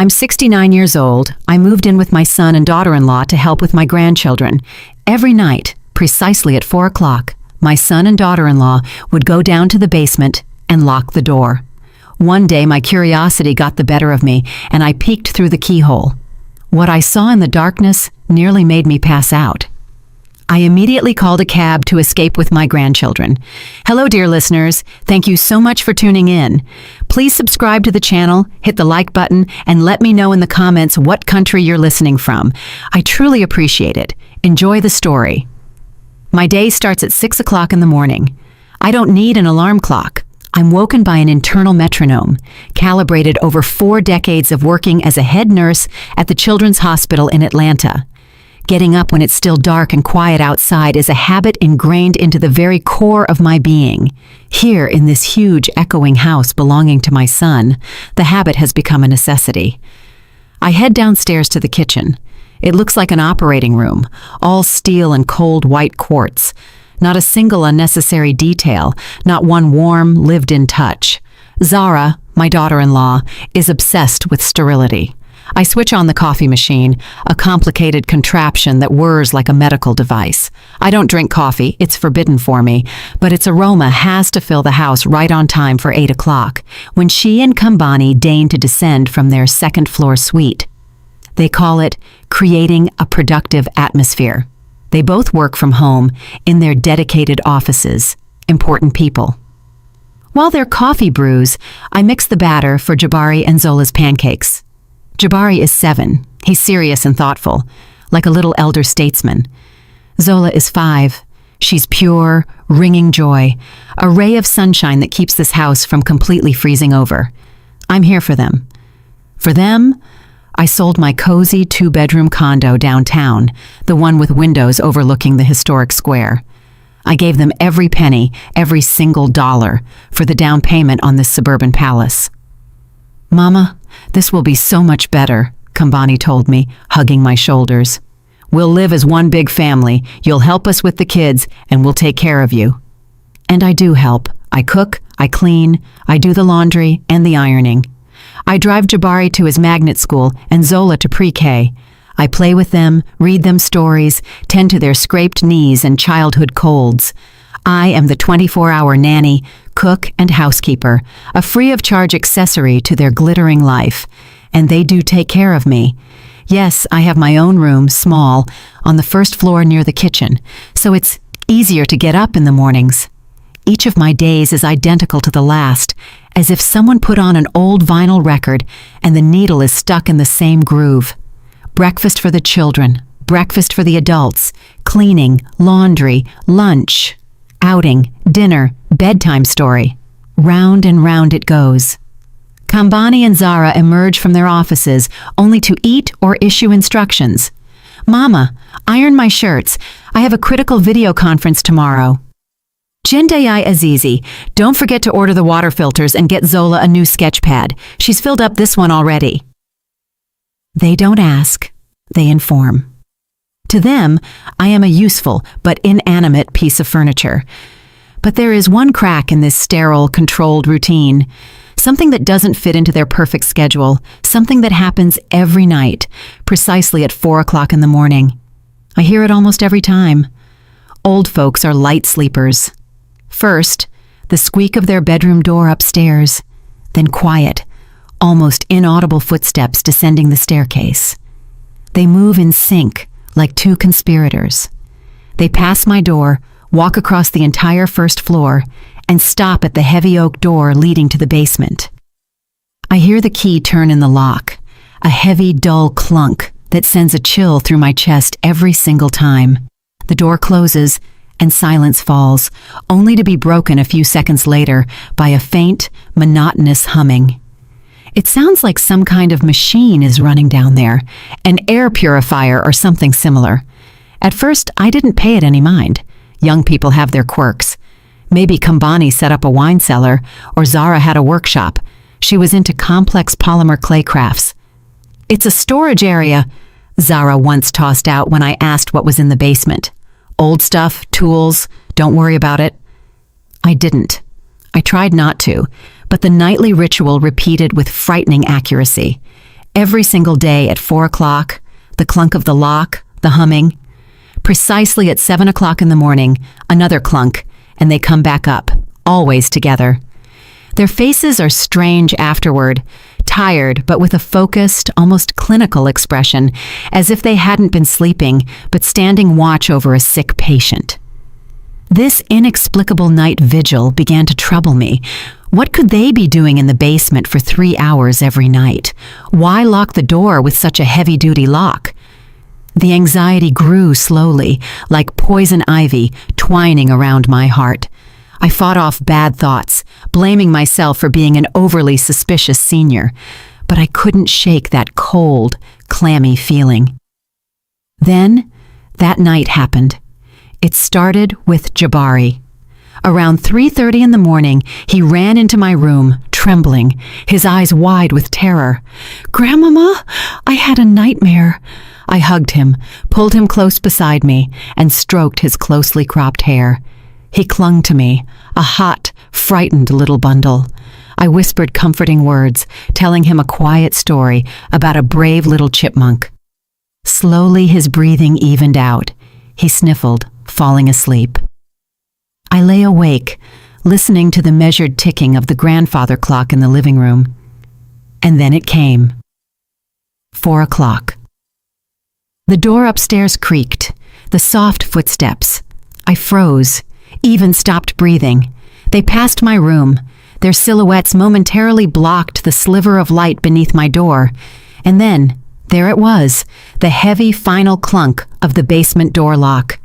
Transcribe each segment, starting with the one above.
I'm 69 years old. I moved in with my son and daughter-in-law to help with my grandchildren. Every night, precisely at 4 o'clock, my son and daughter-in-law would go down to the basement and lock the door. One day, my curiosity got the better of me, and I peeked through the keyhole. What I saw in the darkness nearly made me pass out. I immediately called a cab to escape with my grandchildren. Hello, dear listeners. Thank you so much for tuning in. Please subscribe to the channel, hit the like button, and let me know in the comments what country you're listening from. I truly appreciate it. Enjoy the story. My day starts at 6 o'clock in the morning. I don't need an alarm clock. I'm woken by an internal metronome, calibrated over 4 decades of working as a head nurse at the Children's Hospital in Atlanta. Getting up when it's still dark and quiet outside is a habit ingrained into the very core of my being. Here, in this huge, echoing house belonging to my son, the habit has become a necessity. I head downstairs to the kitchen. It looks like an operating room, all steel and cold white quartz. Not a single unnecessary detail, not one warm, lived-in touch. Zara, my daughter-in-law, is obsessed with sterility. I switch on the coffee machine, a complicated contraption that whirs like a medical device. I don't drink coffee, it's forbidden for me, but its aroma has to fill the house right on time for 8 o'clock, when she and Kambani deign to descend from their second-floor suite. They call it creating a productive atmosphere. They both work from home in their dedicated offices, important people. While their coffee brews, I mix the batter for Jabari and Zola's pancakes. Jabari is 7. He's serious and thoughtful, like a little elder statesman. Zola is 5. She's pure, ringing joy, a ray of sunshine that keeps this house from completely freezing over. I'm here for them. For them, I sold my cozy 2-bedroom condo downtown, the one with windows overlooking the historic square. I gave them every penny, every single dollar, for the down payment on this suburban palace. Mama, this will be so much better, Kambani told me, hugging my shoulders. We'll live as one big family. You'll help us with the kids, and we'll take care of you. And I do help. I cook, I clean, I do the laundry and the ironing. I drive Jabari to his magnet school and Zola to pre-K. I play with them, read them stories, tend to their scraped knees and childhood colds. I am the 24-hour nanny, cook, and housekeeper, a free-of-charge accessory to their glittering life. And they do take care of me. Yes, I have my own room, small, on the first floor near the kitchen, so it's easier to get up in the mornings. Each of my days is identical to the last, as if someone put on an old vinyl record and the needle is stuck in the same groove. Breakfast for the children, breakfast for the adults, cleaning, laundry, lunch, outing, dinner, bedtime story. Round and round it goes. Kambani and Zara emerge from their offices only to eat or issue instructions. Mama, iron my shirts. I have a critical video conference tomorrow. Jindayai Azizi, don't forget to order the water filters and get Zola a new sketch pad. She's filled up this one already. They don't ask, they inform. To them, I am a useful but inanimate piece of furniture. But there is one crack in this sterile, controlled routine. Something that doesn't fit into their perfect schedule. Something that happens every night, precisely at 4 o'clock in the morning. I hear it almost every time. Old folks are light sleepers. First, the squeak of their bedroom door upstairs. Then quiet, almost inaudible footsteps descending the staircase. They move in sync, like 2 conspirators. They pass my door, walk across the entire first floor, and stop at the heavy oak door leading to the basement. I hear the key turn in the lock, a heavy, dull clunk that sends a chill through my chest every single time. The door closes, and silence falls, only to be broken a few seconds later by a faint, monotonous humming. It sounds like some kind of machine is running down there, an air purifier or something similar. At first, I didn't pay it any mind. Young people have their quirks. Maybe Kambani set up a wine cellar, or Zara had a workshop. She was into complex polymer clay crafts. It's a storage area, Zara once tossed out when I asked what was in the basement. Old stuff, tools, don't worry about it. I didn't. I tried not to, but the nightly ritual repeated with frightening accuracy. Every single day at 4 o'clock, the clunk of the lock, the humming. Precisely at 7 o'clock in the morning, another clunk, and they come back up, always together. Their faces are strange afterward, tired but with a focused, almost clinical expression, as if they hadn't been sleeping but standing watch over a sick patient. This inexplicable night vigil began to trouble me. What could they be doing in the basement for 3 hours every night? Why lock the door with such a heavy-duty lock? The anxiety grew slowly, like poison ivy twining around my heart. I fought off bad thoughts, blaming myself for being an overly suspicious senior, but I couldn't shake that cold, clammy feeling. Then, that night happened. It started with Jabari. Around 3:30 in the morning, he ran into my room, trembling, his eyes wide with terror. "Grandmama, I had a nightmare." I hugged him, pulled him close beside me, and stroked his closely cropped hair. He clung to me, a hot, frightened little bundle. I whispered comforting words, telling him a quiet story about a brave little chipmunk. Slowly his breathing evened out. He sniffled, falling asleep. I lay awake, listening to the measured ticking of the grandfather clock in the living room. And then it came. 4 o'clock. The door upstairs creaked, the soft footsteps. I froze, even stopped breathing. They passed my room. Their silhouettes momentarily blocked the sliver of light beneath my door. And then, there it was, the heavy final clunk of the basement door lock.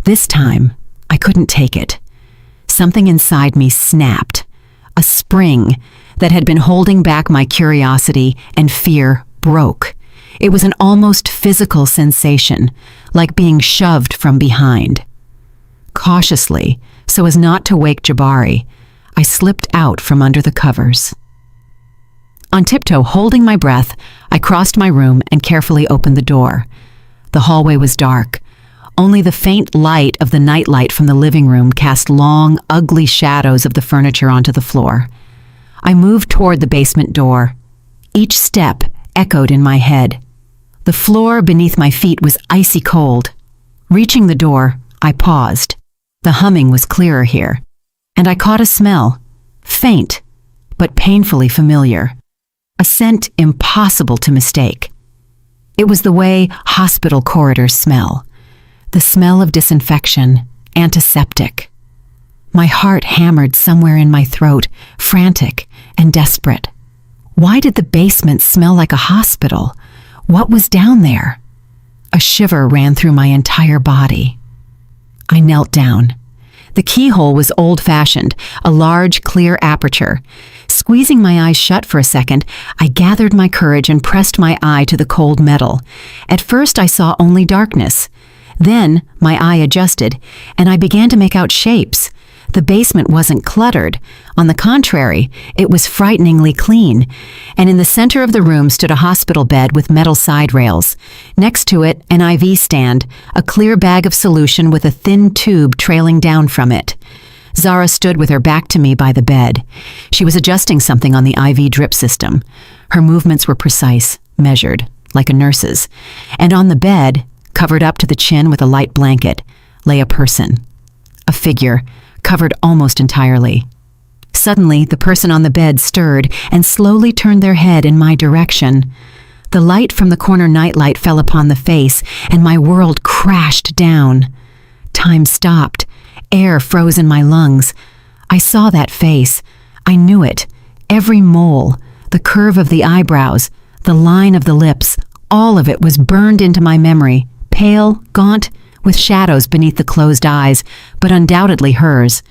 This time, I couldn't take it. Something inside me snapped. A spring that had been holding back my curiosity and fear broke. It was an almost physical sensation, like being shoved from behind. Cautiously, so as not to wake Jabari, I slipped out from under the covers. On tiptoe, holding my breath, I crossed my room and carefully opened the door. The hallway was dark. Only the faint light of the nightlight from the living room cast long, ugly shadows of the furniture onto the floor. I moved toward the basement door. Each step echoed in my head. The floor beneath my feet was icy cold. Reaching the door, I paused. The humming was clearer here, and I caught a smell, faint, but painfully familiar. A scent impossible to mistake. It was the way hospital corridors smell. The smell of disinfection, antiseptic. My heart hammered somewhere in my throat, frantic and desperate. Why did the basement smell like a hospital? What was down there? A shiver ran through my entire body. I knelt down. The keyhole was old-fashioned, a large, clear aperture. Squeezing my eyes shut for a second, I gathered my courage and pressed my eye to the cold metal. At first, I saw only darkness. Then, my eye adjusted, and I began to make out shapes. The basement wasn't cluttered. On the contrary, it was frighteningly clean. And in the center of the room stood a hospital bed with metal side rails. Next to it, an IV stand, a clear bag of solution with a thin tube trailing down from it. Zara stood with her back to me by the bed. She was adjusting something on the IV drip system. Her movements were precise, measured, like a nurse's. And on the bed, covered up to the chin with a light blanket, lay a person. A figure, covered almost entirely. Suddenly, the person on the bed stirred and slowly turned their head in my direction. The light from the corner nightlight fell upon the face, and my world crashed down. Time stopped. Air froze in my lungs. I saw that face. I knew it. Every mole, the curve of the eyebrows, the line of the lips, all of it was burned into my memory, pale, gaunt, with shadows beneath the closed eyes, but undoubtedly hers.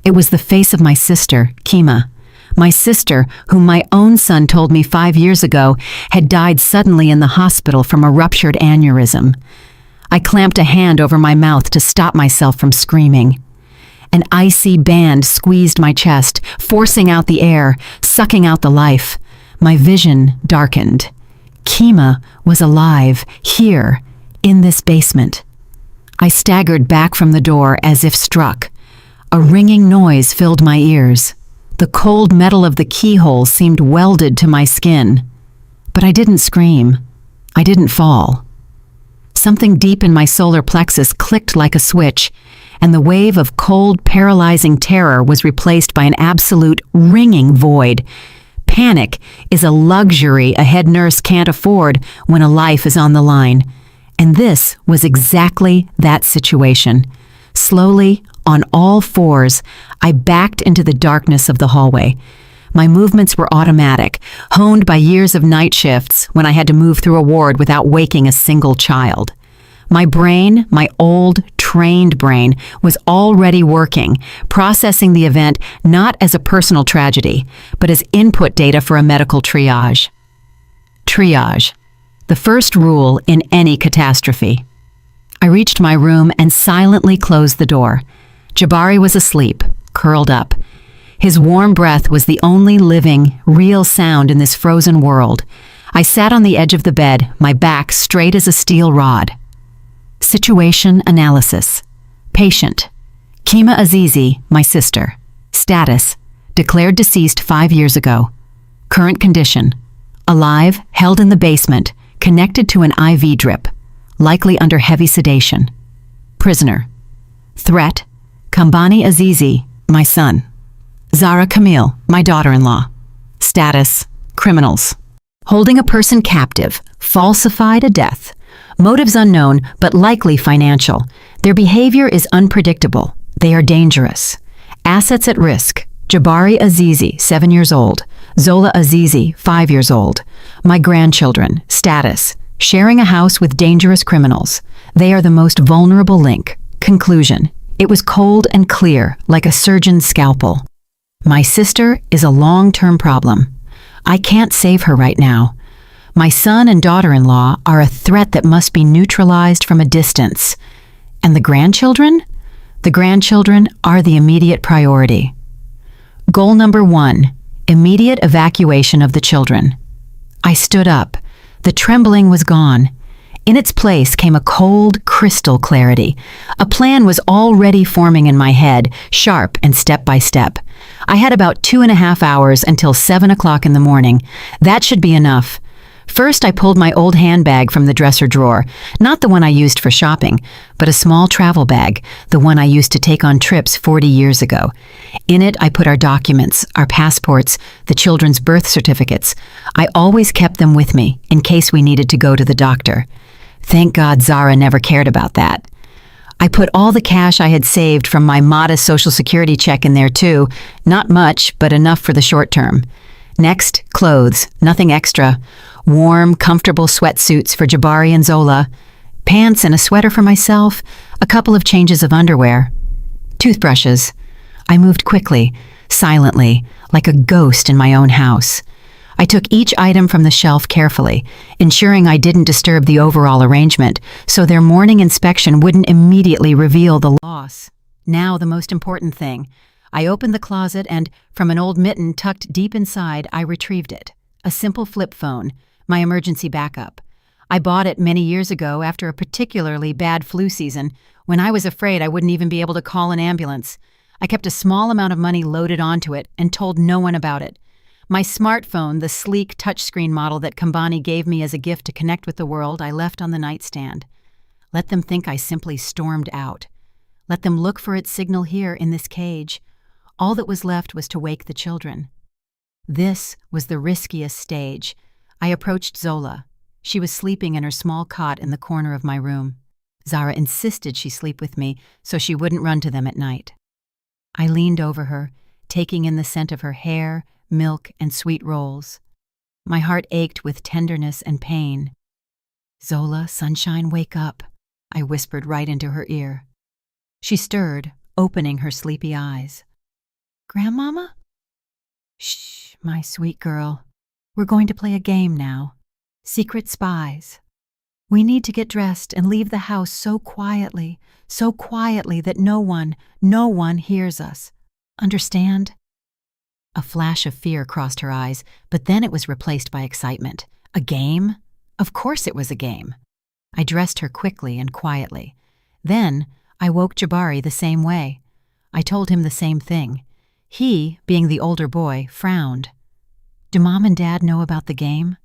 It was the face of my sister, Kima. My sister, whom my own son told me 5 years ago had died suddenly in the hospital from a ruptured aneurysm. I clamped a hand over my mouth to stop myself from screaming. An icy band squeezed my chest, forcing out the air, sucking out the life. My vision darkened. Kima was alive, here, in this basement. I staggered back from the door as if struck. A ringing noise filled my ears. The cold metal of the keyhole seemed welded to my skin. But I didn't scream. I didn't fall. Something deep in my solar plexus clicked like a switch, and the wave of cold, paralyzing terror was replaced by an absolute ringing void. Panic is a luxury a head nurse can't afford when a life is on the line. And this was exactly that situation. Slowly, on all fours, I backed into the darkness of the hallway. My movements were automatic, honed by years of night shifts when I had to move through a ward without waking a single child. My brain, my old, trained brain, was already working, processing the event not as a personal tragedy, but as input data for a medical triage. Triage, the first rule in any catastrophe. I reached my room and silently closed the door. Jabari was asleep, curled up. His warm breath was the only living, real sound in this frozen world. I sat on the edge of the bed, my back straight as a steel rod. Situation analysis. Patient: Kima Azizi, my sister. Status: declared deceased 5 years ago. Current condition: alive, held in the basement, connected to an IV drip, likely under heavy sedation. Prisoner: threat: Kambani Azizi, my son. Zara Camille, my daughter-in-law. Status: criminals. Holding a person captive, falsified a death. Motives unknown, but likely financial. Their behavior is unpredictable. They are dangerous. Assets at risk: Jabari Azizi, 7 years old. Zola Azizi, 5 years old. My grandchildren. Status: sharing a house with dangerous criminals. They are the most vulnerable link. Conclusion: it was cold and clear, like a surgeon's scalpel. My sister is a long-term problem. I can't save her right now. My son and daughter-in-law are a threat that must be neutralized from a distance. And the grandchildren? The grandchildren are the immediate priority. Goal number 1, immediate evacuation of the children. I stood up. The trembling was gone. In its place came a cold, crystal clarity. A plan was already forming in my head, sharp and step by step. I had about 2.5 hours until 7 o'clock in the morning. That should be enough. First, I pulled my old handbag from the dresser drawer, not the one I used for shopping, but a small travel bag, the one I used to take on trips 40 years ago. In it, I put our documents, our passports, the children's birth certificates. I always kept them with me, in case we needed to go to the doctor. Thank God Zara never cared about that. I put all the cash I had saved from my modest Social Security check in there too. Not much, but enough for the short term. Next, clothes, nothing extra. Warm, comfortable sweatsuits for Jabari and Zola. Pants and a sweater for myself. A couple of changes of underwear. Toothbrushes. I moved quickly, silently, like a ghost in my own house. I took each item from the shelf carefully, ensuring I didn't disturb the overall arrangement, so their morning inspection wouldn't immediately reveal the loss. Now the most important thing. I opened the closet and, from an old mitten tucked deep inside, I retrieved it. A simple flip phone, my emergency backup. I bought it many years ago after a particularly bad flu season, when I was afraid I wouldn't even be able to call an ambulance. I kept a small amount of money loaded onto it and told no one about it. My smartphone, the sleek touchscreen model that Kambani gave me as a gift to connect with the world, I left on the nightstand. Let them think I simply stormed out. Let them look for its signal here in this cage. All that was left was to wake the children. This was the riskiest stage. I approached Zola. She was sleeping in her small cot in the corner of my room. Zara insisted she sleep with me so she wouldn't run to them at night. I leaned over her, taking in the scent of her hair, milk, and sweet rolls. My heart ached with tenderness and pain. "Zola, sunshine, wake up," I whispered right into her ear. She stirred, opening her sleepy eyes. "Grandmama?" "Shh, my sweet girl. We're going to play a game now. Secret spies. We need to get dressed and leave the house so quietly that no one hears us. Understand?" A flash of fear crossed her eyes, but then it was replaced by excitement. A game? Of course it was a game. I dressed her quickly and quietly. Then I woke Jabari the same way. I told him the same thing. He, being the older boy, frowned. "Do Mom and Dad know about the game?"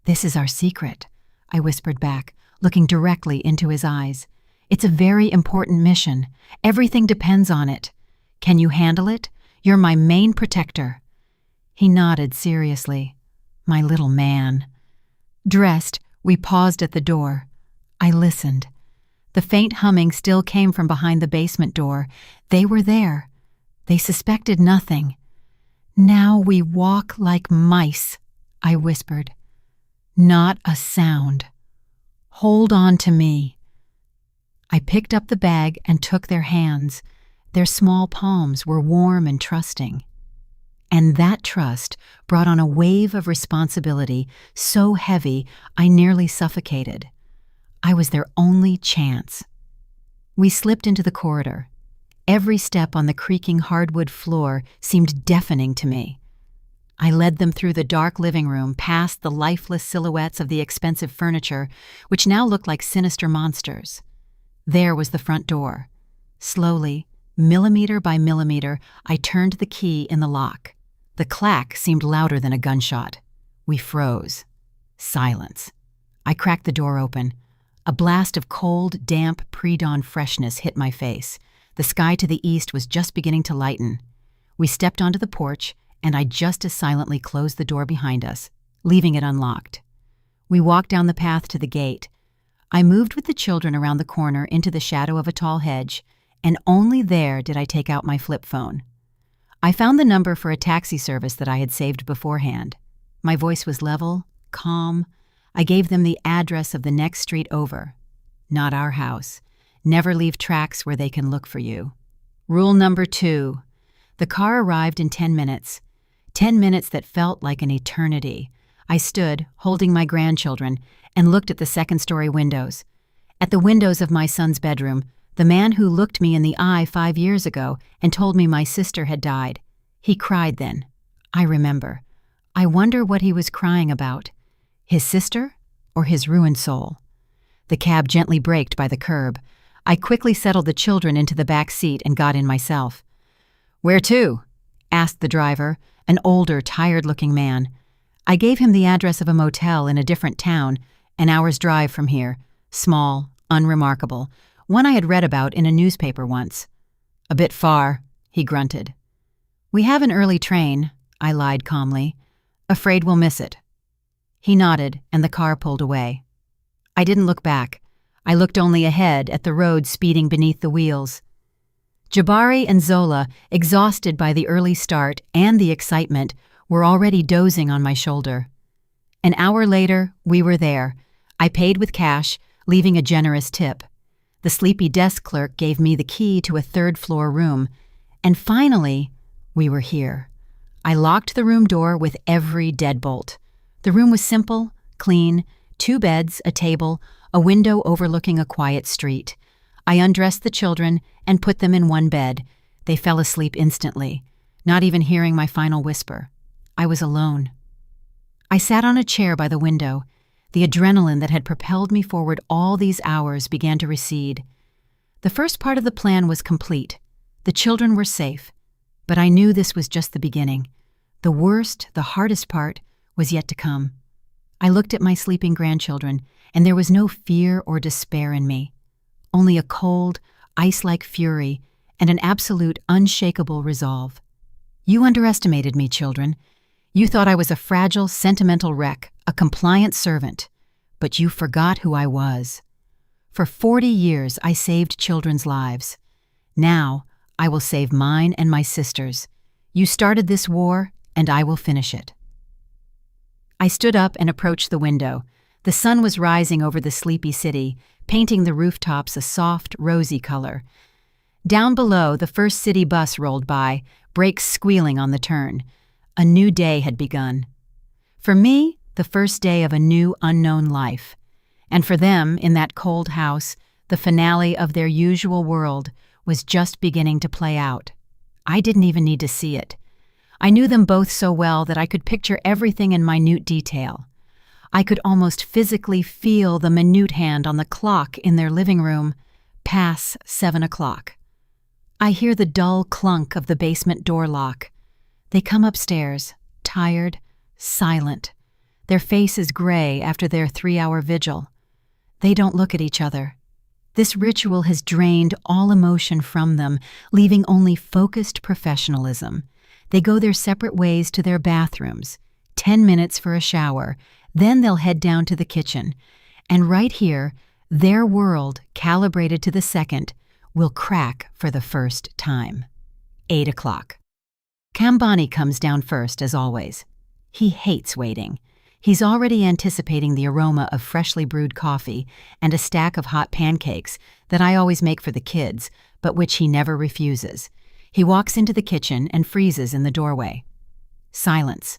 "This is our secret," I whispered back, looking directly into his eyes. "It's a very important mission. Everything depends on it. Can you handle it? You're my main protector." He nodded seriously. My little man. Dressed, we paused at the door. I listened. The faint humming still came from behind the basement door. They were there. They suspected nothing. "Now we walk like mice," I whispered. "Not a sound. Hold on to me." I picked up the bag and took their hands. Their small palms were warm and trusting. And that trust brought on a wave of responsibility so heavy I nearly suffocated. I was their only chance. We slipped into the corridor. Every step on the creaking hardwood floor seemed deafening to me. I led them through the dark living room, past the lifeless silhouettes of the expensive furniture, which now looked like sinister monsters. There was the front door. Slowly, millimeter by millimeter, I turned the key in the lock. The clack seemed louder than a gunshot. We froze. Silence. I cracked the door open. A blast of cold, damp, pre-dawn freshness hit my face. The sky to the east was just beginning to lighten. We stepped onto the porch, and I just as silently closed the door behind us, leaving it unlocked. We walked down the path to the gate. I moved with the children around the corner into the shadow of a tall hedge, and only there did I take out my flip phone. I found the number for a taxi service that I had saved beforehand. My voice was level, calm. I gave them the address of the next street over. Not our house. Never leave tracks where they can look for you. Rule number 2. The car arrived in 10 minutes. 10 minutes that felt like an eternity. I stood, holding my grandchildren, and looked at the second-story windows. At the windows of my son's bedroom, the man who looked me in the eye 5 years ago and told me my sister had died. He cried then. I remember. I wonder what he was crying about. His sister or his ruined soul? The cab gently braked by the curb. I quickly settled the children into the back seat and got in myself. "Where to?" asked the driver, an older, tired-looking man. I gave him the address of a motel in a different town, an hour's drive from here, small, unremarkable, one I had read about in a newspaper once. "A bit far," he grunted. "We have an early train," I lied calmly. "Afraid we'll miss it." He nodded, and the car pulled away. I didn't look back. I looked only ahead at the road speeding beneath the wheels. Jabari and Zola, exhausted by the early start and the excitement, were already dozing on my shoulder. An hour later, we were there. I paid with cash, leaving a generous tip. The sleepy desk clerk gave me the key to a third-floor room. And finally, we were here. I locked the room door with every deadbolt. The room was simple, clean, 2 beds, a table, a window overlooking a quiet street. I undressed the children and put them in one bed. They fell asleep instantly, not even hearing my final whisper. I was alone. I sat on a chair by the window. The adrenaline that had propelled me forward all these hours began to recede. The first part of the plan was complete. The children were safe. But I knew this was just the beginning. The worst, the hardest part was yet to come. I looked at my sleeping grandchildren, and there was no fear or despair in me. Only a cold, ice-like fury and an absolute, unshakable resolve. You underestimated me, children. You thought I was a fragile, sentimental wreck, a compliant servant. But you forgot who I was. For 40 years, I saved children's lives. Now, I will save mine and my sister's. You started this war, and I will finish it. I stood up and approached the window. The sun was rising over the sleepy city, painting the rooftops a soft, rosy color. Down below, the first city bus rolled by, brakes squealing on the turn. A new day had begun. For me, the first day of a new, unknown life. And for them, in that cold house, the finale of their usual world was just beginning to play out. I didn't even need to see it. I knew them both so well that I could picture everything in minute detail. I could almost physically feel the minute hand on the clock in their living room pass 7 o'clock. I hear the dull clunk of the basement door lock. They come upstairs, tired, silent. Their faces gray after their 3-hour vigil. They don't look at each other. This ritual has drained all emotion from them, leaving only focused professionalism. They go their separate ways to their bathrooms, 10 minutes for a shower, then they'll head down to the kitchen. And right here, their world, calibrated to the second, will crack for the first time. 8 o'clock. Kambani comes down first, as always. He hates waiting. He's already anticipating the aroma of freshly brewed coffee and a stack of hot pancakes that I always make for the kids, but which he never refuses. He walks into the kitchen and freezes in the doorway. Silence.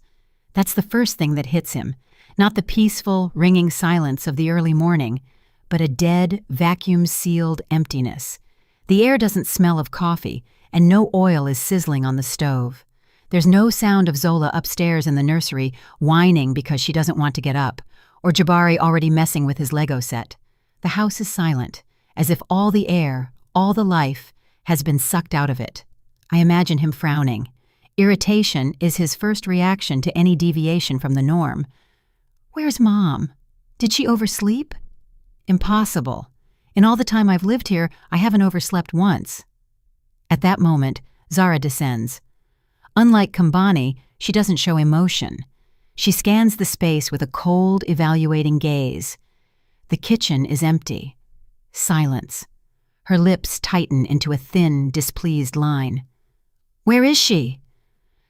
That's the first thing that hits him. Not the peaceful, ringing silence of the early morning, but a dead, vacuum-sealed emptiness. The air doesn't smell of coffee, and no oil is sizzling on the stove. There's no sound of Zola upstairs in the nursery whining because she doesn't want to get up, or Jabari already messing with his Lego set. The house is silent, as if all the air, all the life, has been sucked out of it. I imagine him frowning. Irritation is his first reaction to any deviation from the norm. Where's Mom? Did she oversleep? Impossible. In all the time I've lived here, I haven't overslept once. At that moment, Zara descends. Unlike Kambani, she doesn't show emotion. She scans the space with a cold, evaluating gaze. The kitchen is empty. Silence. Her lips tighten into a thin, displeased line. Where is she?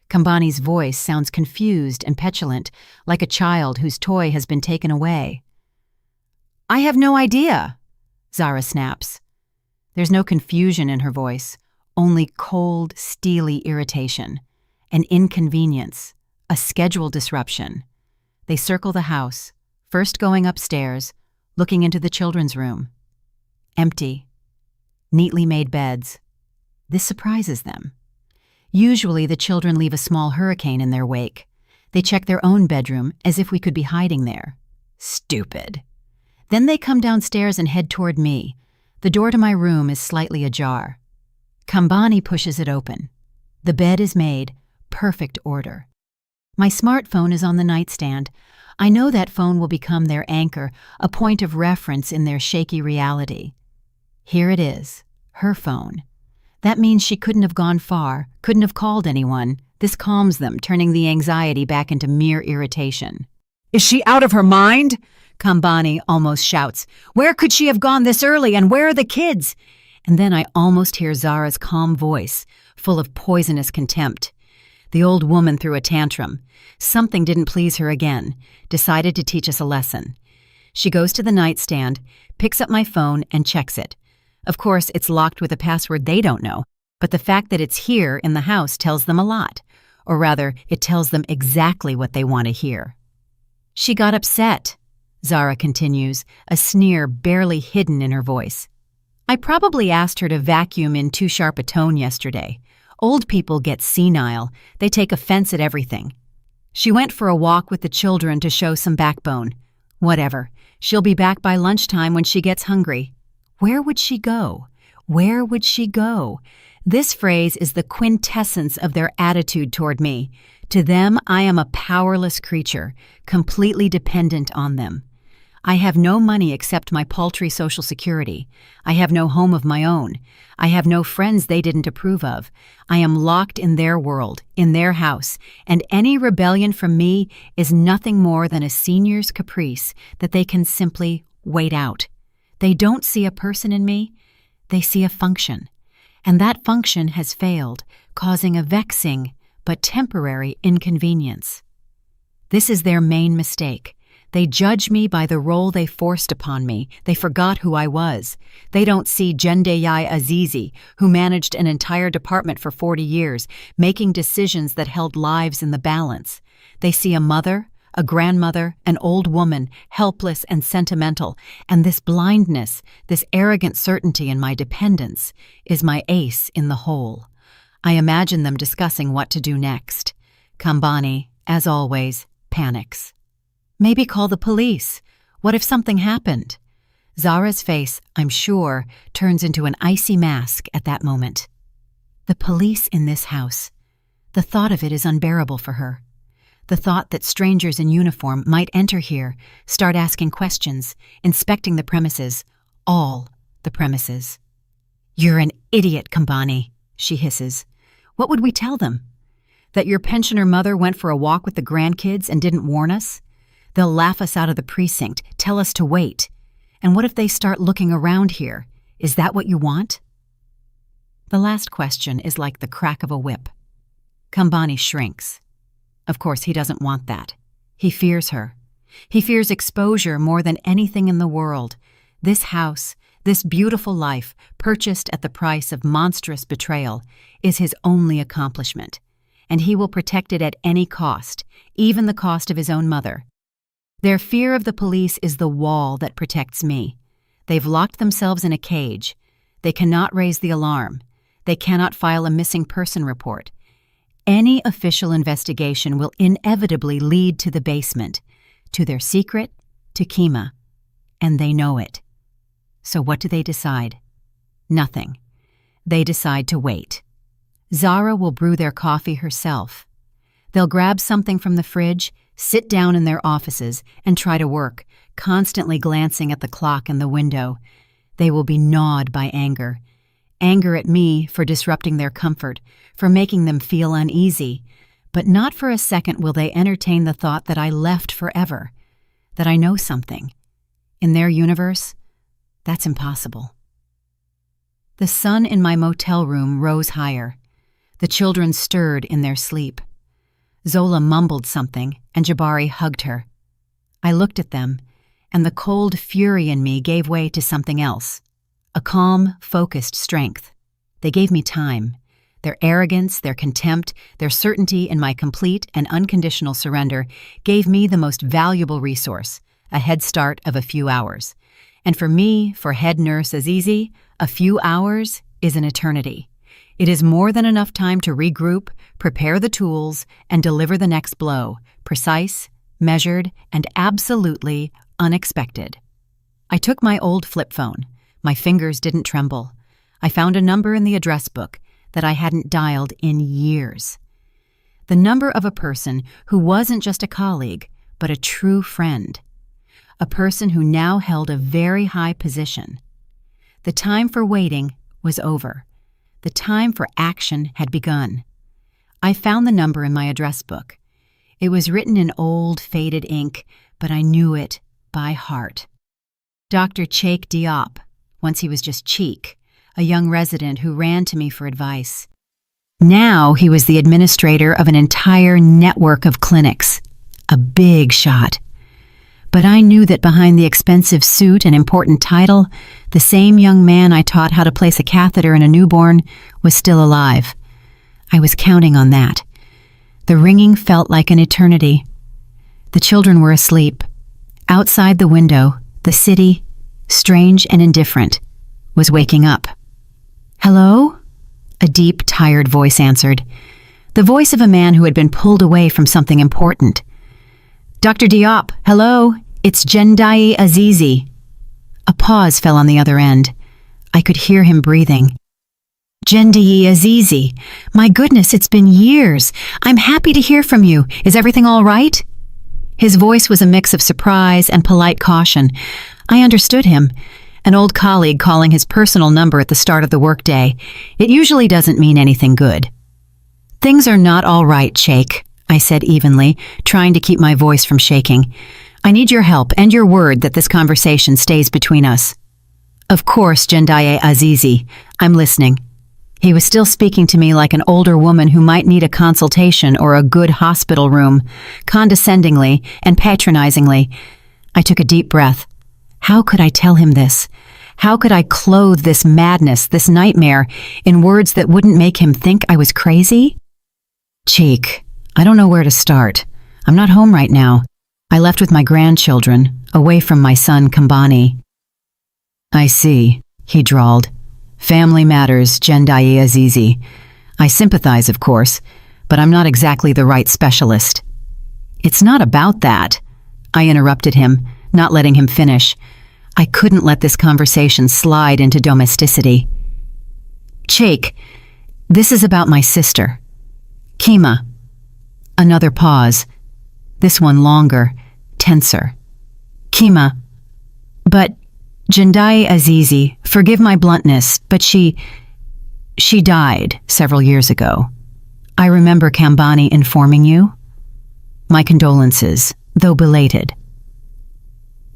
Kambani's voice sounds confused and petulant, like a child whose toy has been taken away. I have no idea, Zara snaps. There's no confusion in her voice, only cold, steely irritation, an inconvenience, a schedule disruption. They circle the house, first going upstairs, looking into the children's room. Empty. Neatly made beds. This surprises them. Usually the children leave a small hurricane in their wake. They check their own bedroom as if we could be hiding there. Stupid. Then they come downstairs and head toward me. The door to my room is slightly ajar. Kambani pushes it open. The bed is made, perfect order. My smartphone is on the nightstand. I know that phone will become their anchor, a point of reference in their shaky reality. Here it is, her phone. That means she couldn't have gone far, couldn't have called anyone. This calms them, turning the anxiety back into mere irritation. Is she out of her mind? Kambani almost shouts. Where could she have gone this early, and where are the kids? And then I almost hear Zara's calm voice, full of poisonous contempt. The old woman threw a tantrum. Something didn't please her again, decided to teach us a lesson. She goes to the nightstand, picks up my phone, and checks it. Of course, it's locked with a password they don't know, but the fact that it's here in the house tells them a lot. Or rather, it tells them exactly what they want to hear. She got upset, Zara continues, a sneer barely hidden in her voice. I probably asked her to vacuum in too sharp a tone yesterday. Old people get senile. They take offense at everything. She went for a walk with the children to show some backbone. Whatever. She'll be back by lunchtime when she gets hungry. Where would she go? Where would she go? This phrase is the quintessence of their attitude toward me. To them, I am a powerless creature, completely dependent on them. I have no money except my paltry Social Security. I have no home of my own. I have no friends they didn't approve of. I am locked in their world, in their house, and any rebellion from me is nothing more than a senior's caprice that they can simply wait out. They don't see a person in me, they see a function. And that function has failed, causing a vexing but temporary inconvenience. This is their main mistake. They judge me by the role they forced upon me. They forgot who I was. They don't see Jendeyai Azizi, who managed an entire department for 40 years, making decisions that held lives in the balance. They see a mother, a grandmother, an old woman, helpless and sentimental, and this blindness, this arrogant certainty in my dependence, is my ace in the hole. I imagine them discussing what to do next. Kambani, as always, panics. Maybe call the police. What if something happened? Zara's face, I'm sure, turns into an icy mask at that moment. The police in this house. The thought of it is unbearable for her. The thought that strangers in uniform might enter here, start asking questions, inspecting the premises, all the premises. "You're an idiot, Kambani," she hisses. "What would we tell them? That your pensioner mother went for a walk with the grandkids and didn't warn us? They'll laugh us out of the precinct, tell us to wait. And what if they start looking around here? Is that what you want?" The last question is like the crack of a whip. Kambani shrinks. Of course, he doesn't want that. He fears her. He fears exposure more than anything in the world. This house, this beautiful life, purchased at the price of monstrous betrayal, is his only accomplishment, and he will protect it at any cost, even the cost of his own mother. Their fear of the police is the wall that protects me. They've locked themselves in a cage. They cannot raise the alarm. They cannot file a missing person report. Any official investigation will inevitably lead to the basement, to their secret, to Kima, and they know it. So what do they decide? Nothing. They decide to wait. Zara will brew their coffee herself. They'll grab something from the fridge, sit down in their offices, and try to work, constantly glancing at the clock in the window. They will be gnawed by anger. Anger at me for disrupting their comfort, for making them feel uneasy. But not for a second will they entertain the thought that I left forever, that I know something. In their universe, that's impossible. The sun in my motel room rose higher. The children stirred in their sleep. Zola mumbled something, and Jabari hugged her. I looked at them, and the cold fury in me gave way to something else. A calm, focused strength. They gave me time. Their arrogance, their contempt, their certainty in my complete and unconditional surrender gave me the most valuable resource, a head start of a few hours. And for me, for head nurse Azizi, a few hours is an eternity. It is more than enough time to regroup, prepare the tools, and deliver the next blow, precise, measured, and absolutely unexpected. I took my old flip phone. My fingers didn't tremble. I found a number in the address book that I hadn't dialed in years. The number of a person who wasn't just a colleague, but a true friend. A person who now held a very high position. The time for waiting was over. The time for action had begun. I found the number in my address book. It was written in old, faded ink, but I knew it by heart. Dr. Cheikh Diop. Once he was just Cheek, a young resident who ran to me for advice. Now he was the administrator of an entire network of clinics. A big shot. But I knew that behind the expensive suit and important title, the same young man I taught how to place a catheter in a newborn was still alive. I was counting on that. The ringing felt like an eternity. The children were asleep. Outside the window, the city, strange and indifferent, was waking up. "Hello?" A deep, tired voice answered. The voice of a man who had been pulled away from something important. "Dr. Diop, hello? It's Jendai Azizi." A pause fell on the other end. I could hear him breathing. "Jendai Azizi, my goodness, it's been years. I'm happy to hear from you. Is everything all right?" His voice was a mix of surprise and polite caution. I understood him. An old colleague calling his personal number at the start of the workday. It usually doesn't mean anything good. "Things are not all right, Cheikh," I said evenly, trying to keep my voice from shaking. "I need your help and your word that this conversation stays between us." "Of course, Jendai Azizi. I'm listening." He was still speaking to me like an older woman who might need a consultation or a good hospital room, condescendingly and patronizingly. I took a deep breath. How could I tell him this? How could I clothe this madness, this nightmare, in words that wouldn't make him think I was crazy? "Cheek, I don't know where to start. I'm not home right now. I left with my grandchildren, away from my son Kambani." "I see," he drawled. "Family matters, Jendai Azizi. I sympathize, of course, but I'm not exactly the right specialist." "It's not about that," I interrupted him, not letting him finish. I couldn't let this conversation slide into domesticity. "Cheikh, this is about my sister, Kima." Another pause. this one longer, tenser. Kima, but Jindai Azizi, forgive my bluntness, but she died several years ago. I remember Kambani informing you. My condolences, though belated.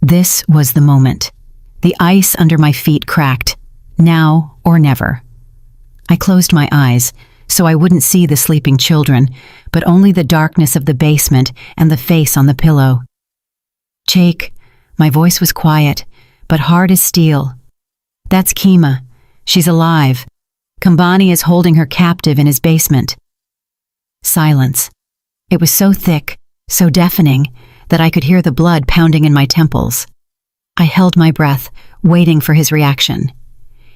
This was the moment. The ice under my feet cracked. Now or never. I closed my eyes so I wouldn't see the sleeping children, but only the darkness of the basement and the face on the pillow. Jake, my voice was quiet, but hard as steel. That's Kima. She's alive. Kambani is holding her captive in his basement. Silence. It was so thick, so deafening, that I could hear the blood pounding in my temples. I held my breath, waiting for his reaction.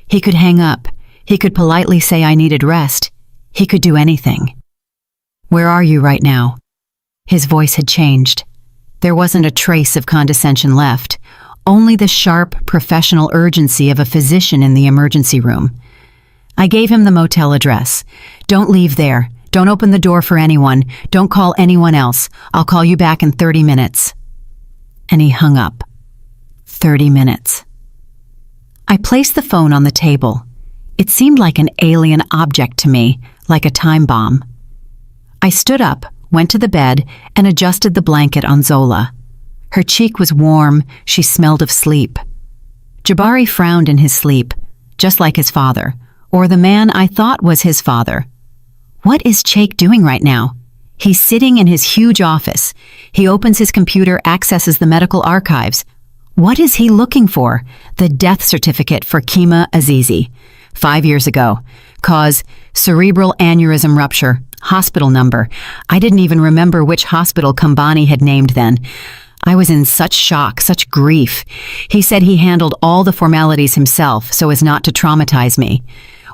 He could hang up. He could politely say I needed rest. He could do anything. Where are you right now? His voice had changed. There wasn't a trace of condescension left, only the sharp, professional urgency of a physician in the emergency room. I gave him the motel address. Don't leave there. Don't open the door for anyone. Don't call anyone else. I'll call you back in 30 minutes. And he hung up. 30 minutes. I placed the phone on the table. It seemed like an alien object to me, like a time bomb. I stood up, went to the bed, and adjusted the blanket on Zola. Her cheek was warm, she smelled of sleep. Jabari frowned in his sleep, just like his father, or the man I thought was his father. What is Jake doing right now? He's sitting in his huge office. He opens his computer, accesses the medical archives. What is he looking for? The death certificate for Kima Azizi. 5 years ago. Cause, cerebral aneurysm rupture. Hospital number. I didn't even remember which hospital Kambani had named then. I was in such shock, such grief. He said he handled all the formalities himself so as not to traumatize me.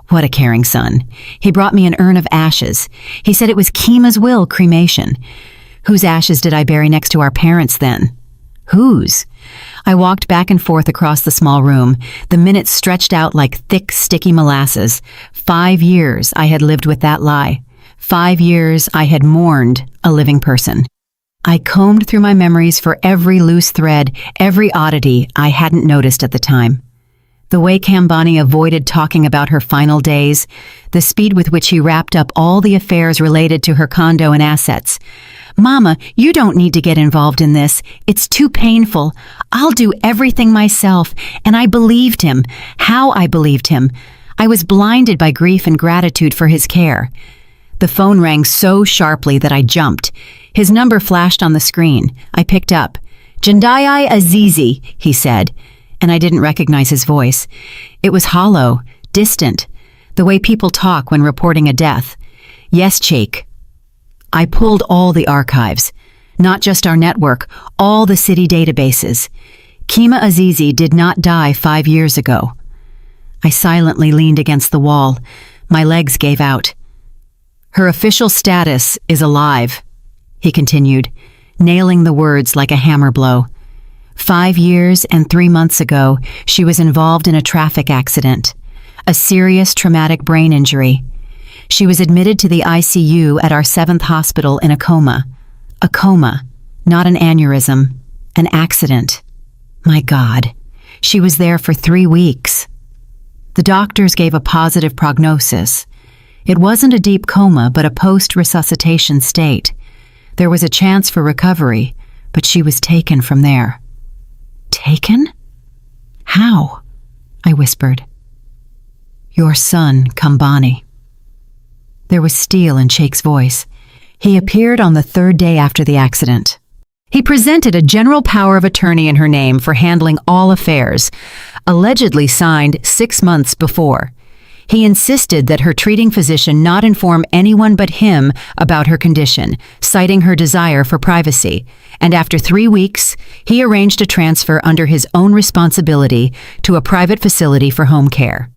What a caring son. He brought me an urn of ashes. He said it was Kima's will, cremation. Whose ashes did I bury next to our parents then? Whose? I walked back and forth across the small room. The minutes stretched out like thick, sticky molasses. 5 years I had lived with that lie. 5 years I had mourned a living person. I combed through my memories for every loose thread, every oddity I hadn't noticed at the time. The way Kambani avoided talking about her final days, the speed with which he wrapped up all the affairs related to her condo and assets. Mama, you don't need to get involved in this. It's too painful. I'll do everything myself. And I believed him. How I believed him. I was blinded by grief and gratitude for his care. The phone rang so sharply that I jumped. His number flashed on the screen. I picked up. Jindai Azizi, he said, and I didn't recognize his voice. It was hollow, distant, the way people talk when reporting a death. Yes, Cheik. I pulled all the archives, not just our network, all the city databases. Kima Azizi did not die 5 years ago. I silently leaned against the wall. My legs gave out. Her official status is alive, he continued, nailing the words like a hammer blow. 5 years and 3 months ago, she was involved in a traffic accident, a serious traumatic brain injury. She was admitted to the ICU at our 7th hospital in a coma. A coma, not an aneurysm, an accident. My God, she was there for 3 weeks. The doctors gave a positive prognosis. It wasn't a deep coma, but a post-resuscitation state. There was a chance for recovery, but she was taken from there. Taken? How? I whispered. Your son, Kambani. There was steel in Cheik's voice. He appeared on the 3rd day after the accident. He presented a general power of attorney in her name for handling all affairs, allegedly signed 6 months before. He insisted that her treating physician not inform anyone but him about her condition, citing her desire for privacy, and after 3 weeks, he arranged a transfer under his own responsibility to a private facility for home care.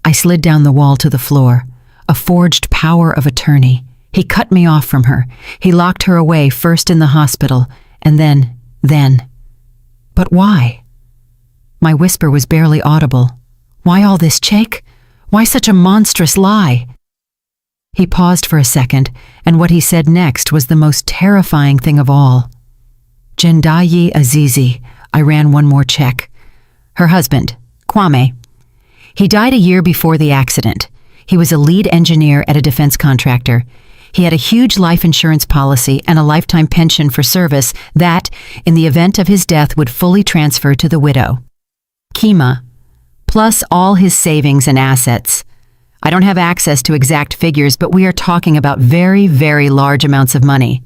I slid down the wall to the floor, a forged power of attorney. He cut me off from her. He locked her away first in the hospital, and then. But why? My whisper was barely audible. Why all this, Cheik? Why such a monstrous lie? He paused for a second, and what he said next was the most terrifying thing of all. Jendayi Azizi, I ran one more check. Her husband, Kwame. He died a year before the accident. He was a lead engineer at a defense contractor. He had a huge life insurance policy and a lifetime pension for service that, in the event of his death, would fully transfer to the widow. Kima, plus all his savings and assets. I don't have access to exact figures, but we are talking about very, very large amounts of money.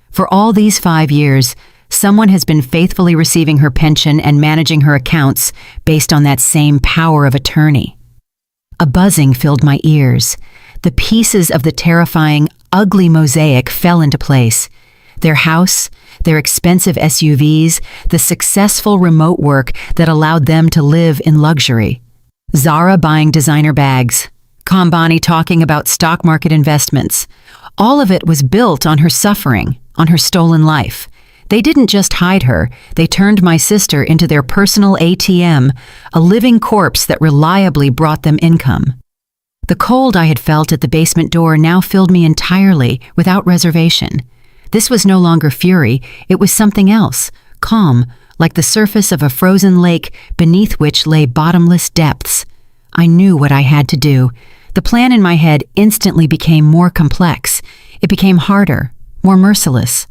For all these 5 years, someone has been faithfully receiving her pension and managing her accounts based on that same power of attorney. A buzzing filled my ears. The pieces of the terrifying, ugly mosaic fell into place. Their house, their expensive SUVs, the successful remote work that allowed them to live in luxury. Zara buying designer bags. Kambani talking about stock market investments. All of it was built on her suffering, on her stolen life. They didn't just hide her, they turned my sister into their personal ATM, a living corpse that reliably brought them income. The cold I had felt at the basement door now filled me entirely, without reservation. This was no longer fury, it was something else, calm, like the surface of a frozen lake beneath which lay bottomless depths. I knew what I had to do. The plan in my head instantly became more complex. It became harder, more merciless.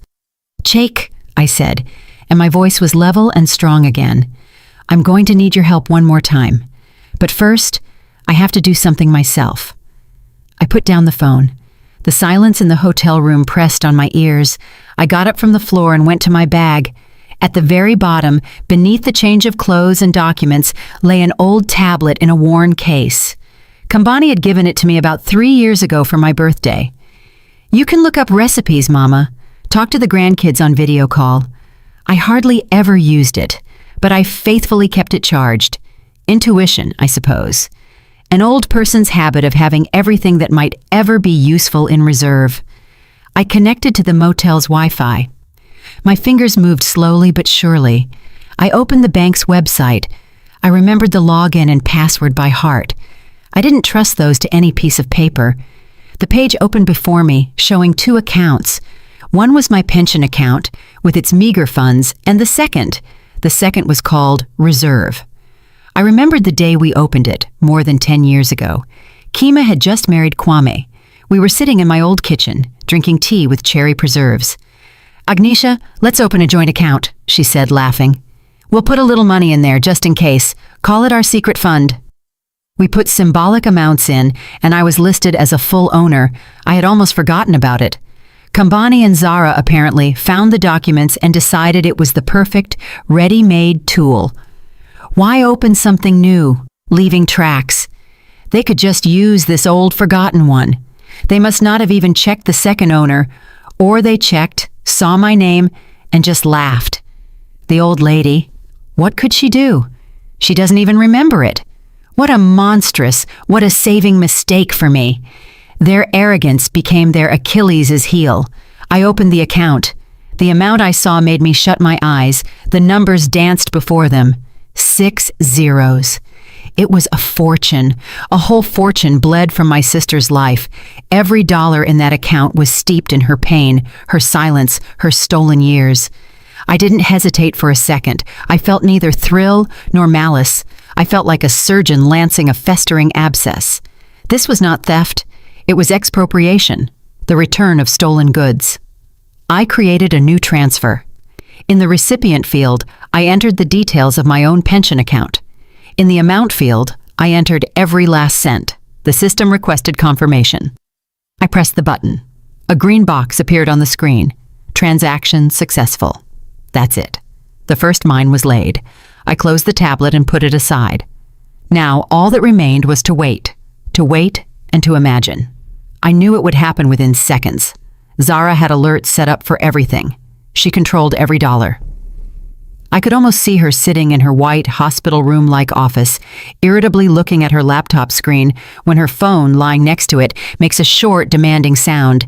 "Cheikh," I said, and my voice was level and strong again. "I'm going to need your help one more time. But first, I have to do something myself." I put down the phone. The silence in the hotel room pressed on my ears. I got up from the floor and went to my bag. At the very bottom, beneath the change of clothes and documents, lay an old tablet in a worn case. Kambani had given it to me about 3 years ago for my birthday. "You can look up recipes, Mama. Talk to the grandkids on video call." I hardly ever used it, but I faithfully kept it charged. Intuition, I suppose. An old person's habit of having everything that might ever be useful in reserve. I connected to the motel's Wi-Fi. My fingers moved slowly but surely. I opened the bank's website. I remembered the login and password by heart. I didn't trust those to any piece of paper. The page opened before me, showing 2 accounts. One was my pension account, with its meager funds, and the second was called Reserve. I remembered the day we opened it, more than 10 years ago. Kima had just married Kwame. We were sitting in my old kitchen, drinking tea with cherry preserves. "Agnisha, let's open a joint account," she said, laughing. "We'll put a little money in there, just in case. Call it our secret fund." We put symbolic amounts in, and I was listed as a full owner. I had almost forgotten about it. Kambani and Zara apparently found the documents and decided it was the perfect, ready-made tool. Why open something new, leaving tracks? They could just use this old, forgotten one. They must not have even checked the second owner, or they checked, saw my name, and just laughed. The old lady, what could she do? She doesn't even remember it. What a saving mistake for me. Their arrogance became their Achilles' heel. I opened the account. The amount I saw made me shut my eyes. The numbers danced before them. 6 zeros. It was a fortune. A whole fortune bled from my sister's life. Every dollar in that account was steeped in her pain, her silence, her stolen years. I didn't hesitate for a second. I felt neither thrill nor malice. I felt like a surgeon lancing a festering abscess. This was not theft. It was expropriation, the return of stolen goods. I created a new transfer. In the recipient field, I entered the details of my own pension account. In the amount field, I entered every last cent. The system requested confirmation. I pressed the button. A green box appeared on the screen. Transaction successful. That's it. The first mine was laid. I closed the tablet and put it aside. Now, all that remained was to wait and to imagine. I knew it would happen within seconds. Zara had alerts set up for everything. She controlled every dollar. I could almost see her sitting in her white, hospital room-like office, irritably looking at her laptop screen when her phone, lying next to it, makes a short, demanding sound.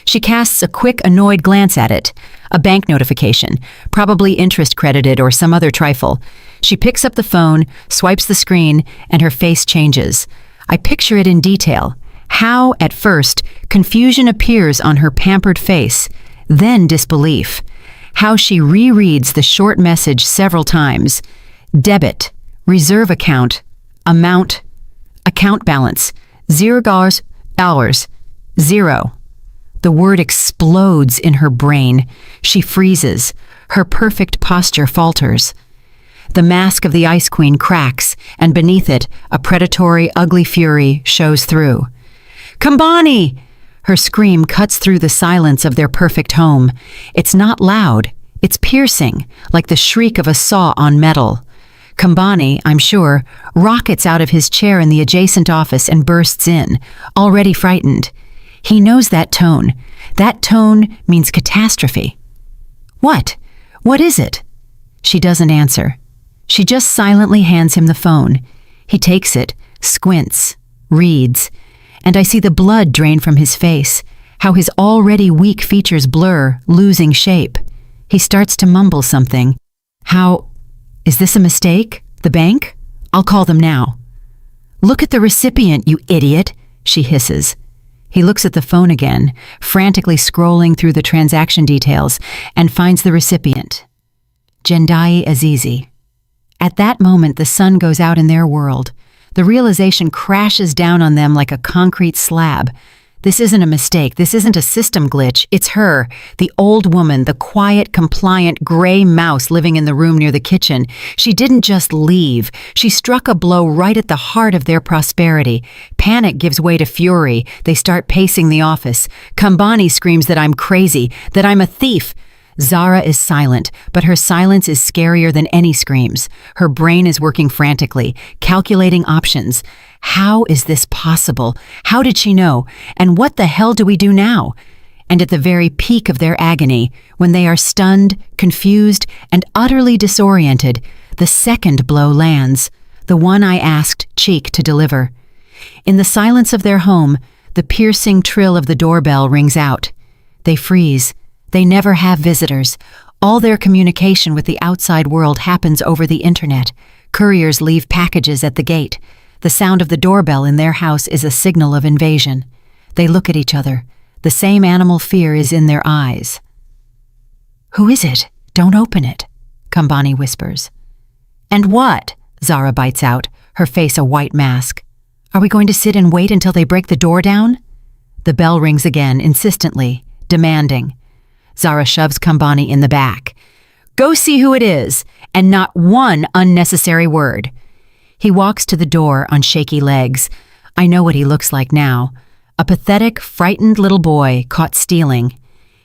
She casts a quick, annoyed glance at it. A bank notification, probably interest credited or some other trifle. She picks up the phone, swipes the screen, and her face changes. I picture it in detail. How, at first, confusion appears on her pampered face, then disbelief. How she rereads the short message several times. Debit, reserve account, amount, account balance, $0, zero. The word explodes in her brain. She freezes. Her perfect posture falters. The mask of the Ice Queen cracks, and beneath it, a predatory, ugly fury shows through. "Kambani!" Her scream cuts through the silence of their perfect home. It's not loud. It's piercing, like the shriek of a saw on metal. Kambani, I'm sure, rockets out of his chair in the adjacent office and bursts in, already frightened. He knows that tone. That tone means catastrophe. What? What is it? She doesn't answer. She just silently hands him the phone. He takes it, squints, reads, and I see the blood drain from his face, how his already weak features blur, losing shape. He starts to mumble something. Is this a mistake? The bank? I'll call them now. "Look at the recipient, you idiot," she hisses. He looks at the phone again, frantically scrolling through the transaction details, and finds the recipient. Jendai Azizi. At that moment, the sun goes out in their world. The realization crashes down on them like a concrete slab. This isn't a mistake. This isn't a system glitch. It's her, the old woman, the quiet, compliant, gray mouse living in the room near the kitchen. She didn't just leave. She struck a blow right at the heart of their prosperity. Panic gives way to fury. They start pacing the office. Kambani screams that I'm crazy, that I'm a thief. Zara is silent, but her silence is scarier than any screams. Her brain is working frantically, calculating options. How is this possible? How did she know? And what the hell do we do now? And at the very peak of their agony, when they are stunned, confused, and utterly disoriented, the second blow lands, the one I asked Cheek to deliver. In the silence of their home, the piercing trill of the doorbell rings out. They freeze. They never have visitors. All their communication with the outside world happens over the internet. Couriers leave packages at the gate. The sound of the doorbell in their house is a signal of invasion. They look at each other. The same animal fear is in their eyes. "Who is it? Don't open it," Kambani whispers. "And what?" Zara bites out, her face a white mask. "Are we going to sit and wait until they break the door down?" The bell rings again, insistently, demanding. Zara shoves Kambani in the back. "Go see who it is, and not one unnecessary word." He walks to the door on shaky legs. I know what he looks like now. A pathetic, frightened little boy caught stealing.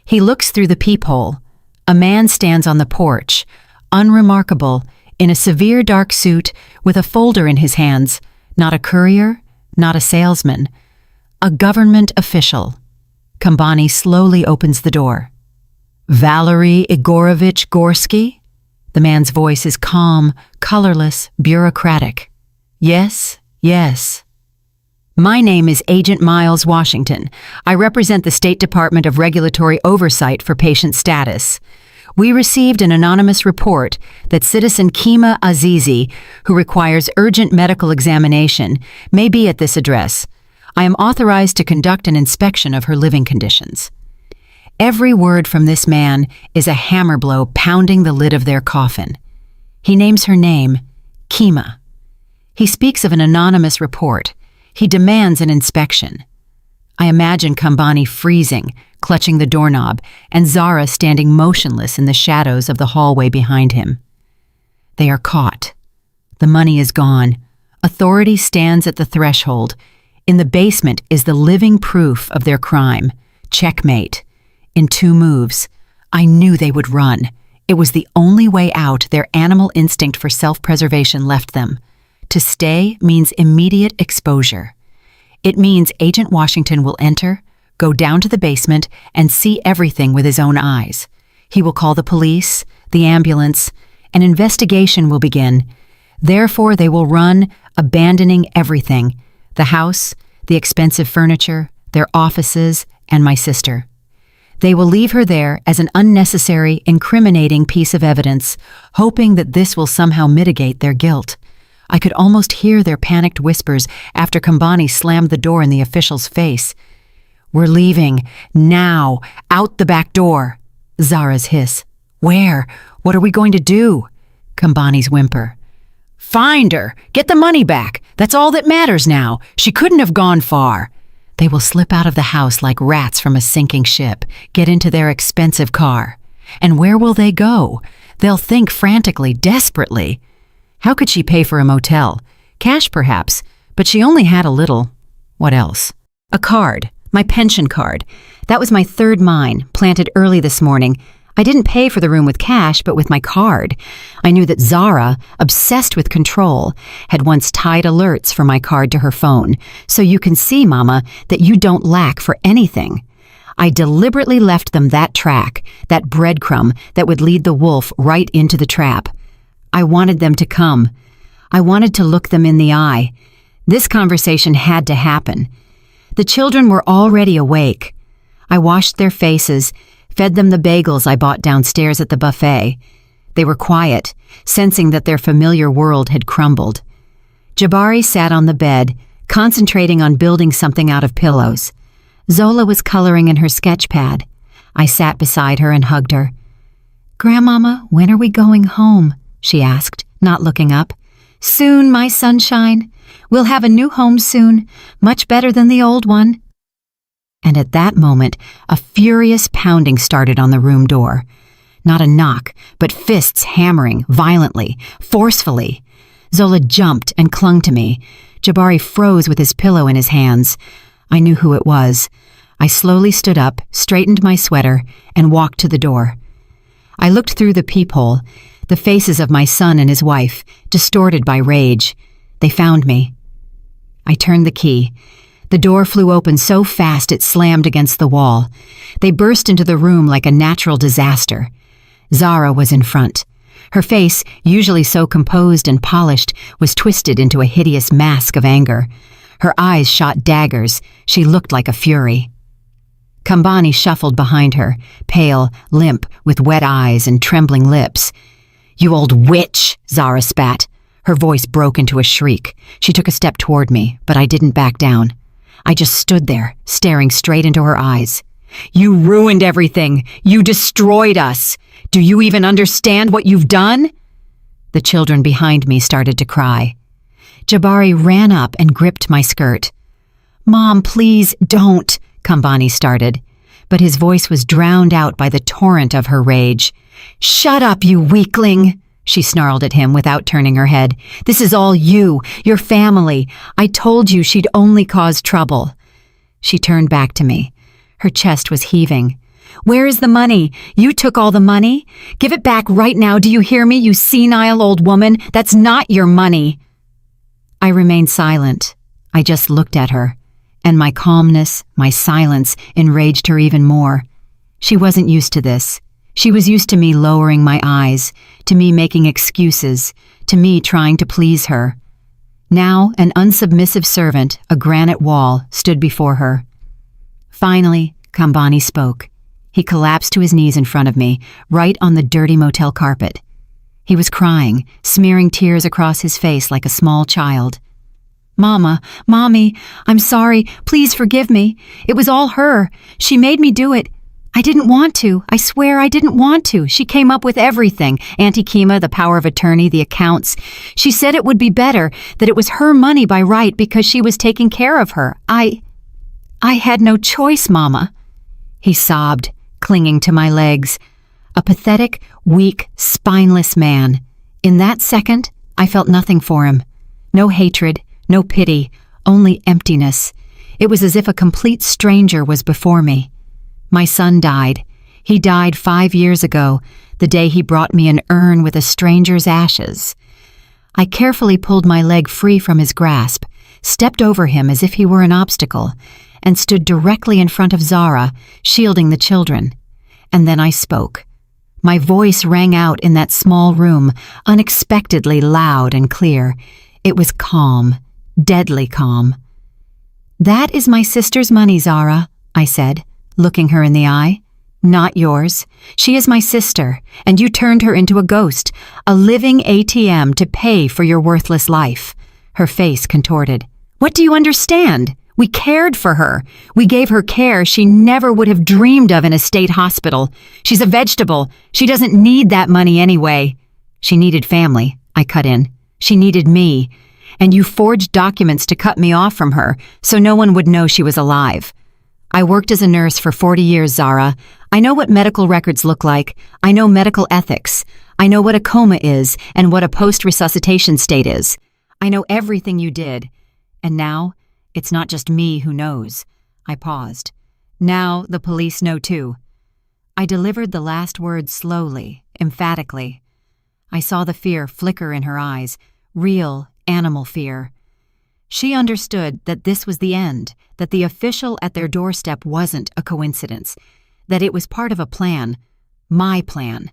He looks through the peephole. A man stands on the porch, unremarkable, in a severe dark suit with a folder in his hands. Not a courier, not a salesman. A government official. Kambani slowly opens the door. "Valery Igorovich Gorsky?" The man's voice is calm, colorless, bureaucratic. "Yes, yes." "My name is Agent Miles Washington. I represent the State Department of Regulatory Oversight for Patient Status. We received an anonymous report that citizen Kima Azizi, who requires urgent medical examination, may be at this address. I am authorized to conduct an inspection of her living conditions." Every word from this man is a hammer blow pounding the lid of their coffin. He names her name, Kima. He speaks of an anonymous report. He demands an inspection. I imagine Kambani freezing, clutching the doorknob, and Zara standing motionless in the shadows of the hallway behind him. They are caught. The money is gone. Authority stands at the threshold. In the basement is the living proof of their crime. Checkmate. In 2 moves. I knew they would run. It was the only way out. Their animal instinct for self-preservation left them. To stay means immediate exposure. It means Agent Washington will enter, go down to the basement, and see everything with his own eyes. He will call the police, the ambulance. An investigation will begin. Therefore, they will run, abandoning everything. The house, the expensive furniture, their offices, and my sister. They will leave her there as an unnecessary, incriminating piece of evidence, hoping that this will somehow mitigate their guilt. I could almost hear their panicked whispers after Kambani slammed the door in the official's face. "We're leaving, now, out the back door," Zara's hiss. "Where? What are we going to do?" Kambani's whimper. "Find her! Get the money back! That's all that matters now! She couldn't have gone far!" They will slip out of the house like rats from a sinking ship, get into their expensive car. And where will they go? They'll think frantically, desperately. How could she pay for a motel? Cash, perhaps, but she only had a little. What else? A card, my pension card. That was my third mine, planted early this morning. I didn't pay for the room with cash, but with my card. I knew that Zara, obsessed with control, had once tied alerts for my card to her phone. So you can see, Mama, that you don't lack for anything. I deliberately left them that track, that breadcrumb that would lead the wolf right into the trap. I wanted them to come. I wanted to look them in the eye. This conversation had to happen. The children were already awake. I washed their faces, fed them the bagels I bought downstairs at the buffet. They were quiet, sensing that their familiar world had crumbled. Jabari sat on the bed, concentrating on building something out of pillows. Zola was coloring in her sketch pad. I sat beside her and hugged her. "Grandmama, when are we going home?" she asked, not looking up. "Soon, my sunshine. We'll have a new home soon, much better than the old one." And at that moment, a furious pounding started on the room door. Not a knock, but fists hammering, violently, forcefully. Zola jumped and clung to me. Jabari froze with his pillow in his hands. I knew who it was. I slowly stood up, straightened my sweater, and walked to the door. I looked through the peephole, the faces of my son and his wife, distorted by rage. They found me. I turned the key. The door flew open so fast it slammed against the wall. They burst into the room like a natural disaster. Zara was in front. Her face, usually so composed and polished, was twisted into a hideous mask of anger. Her eyes shot daggers. She looked like a fury. Kambani shuffled behind her, pale, limp, with wet eyes and trembling lips. "You old witch!" Zara spat. Her voice broke into a shriek. She took a step toward me, but I didn't back down. I just stood there, staring straight into her eyes. "You ruined everything! You destroyed us! Do you even understand what you've done?" The children behind me started to cry. Jabari ran up and gripped my skirt. "Mom, please, don't," Kambani started, but his voice was drowned out by the torrent of her rage. "Shut up, you weakling!" she snarled at him without turning her head. "This is all you, your family. I told you she'd only cause trouble." She turned back to me. Her chest was heaving. "Where is the money? You took all the money? Give it back right now, do you hear me, you senile old woman? That's not your money." I remained silent. I just looked at her, and my calmness, my silence, enraged her even more. She wasn't used to this. She was used to me lowering my eyes, to me making excuses, to me trying to please her. Now, an unsubmissive servant, a granite wall, stood before her. Finally, Kambani spoke. He collapsed to his knees in front of me, right on the dirty motel carpet. He was crying, smearing tears across his face like a small child. "Mama, Mommy, I'm sorry. Please forgive me. It was all her. She made me do it. I didn't want to. I swear I didn't want to. She came up with everything. Auntie Kima, the power of attorney, the accounts. She said it would be better, that it was her money by right because she was taking care of her. I had no choice, Mama." He sobbed, clinging to my legs. A pathetic, weak, spineless man. In that second, I felt nothing for him. No hatred, no pity, only emptiness. It was as if a complete stranger was before me. My son died. He died 5 years ago, the day he brought me an urn with a stranger's ashes. I carefully pulled my leg free from his grasp, stepped over him as if he were an obstacle, and stood directly in front of Zara, shielding the children. And then I spoke. My voice rang out in that small room, unexpectedly loud and clear. It was calm, deadly calm. "That is my sister's money, Zara," I said, looking her in the eye. Not yours. She is my sister, and you turned her into a ghost, a living ATM to pay for your worthless life. Her face contorted. What do you understand? We cared for her. We gave her care she never would have dreamed of in a state hospital. She's a vegetable. She doesn't need that money anyway. She needed family, I cut in. She needed me. And you forged documents to cut me off from her so no one would know she was alive. I worked as a nurse for 40 years, Zara. I know what medical records look like. I know medical ethics. I know what a coma is and what a post-resuscitation state is. I know everything you did. And now, it's not just me who knows. I paused. Now the police know too. I delivered the last words slowly, emphatically. I saw the fear flicker in her eyes, real, animal fear. She understood that this was the end, that the official at their doorstep wasn't a coincidence, that it was part of a plan, my plan.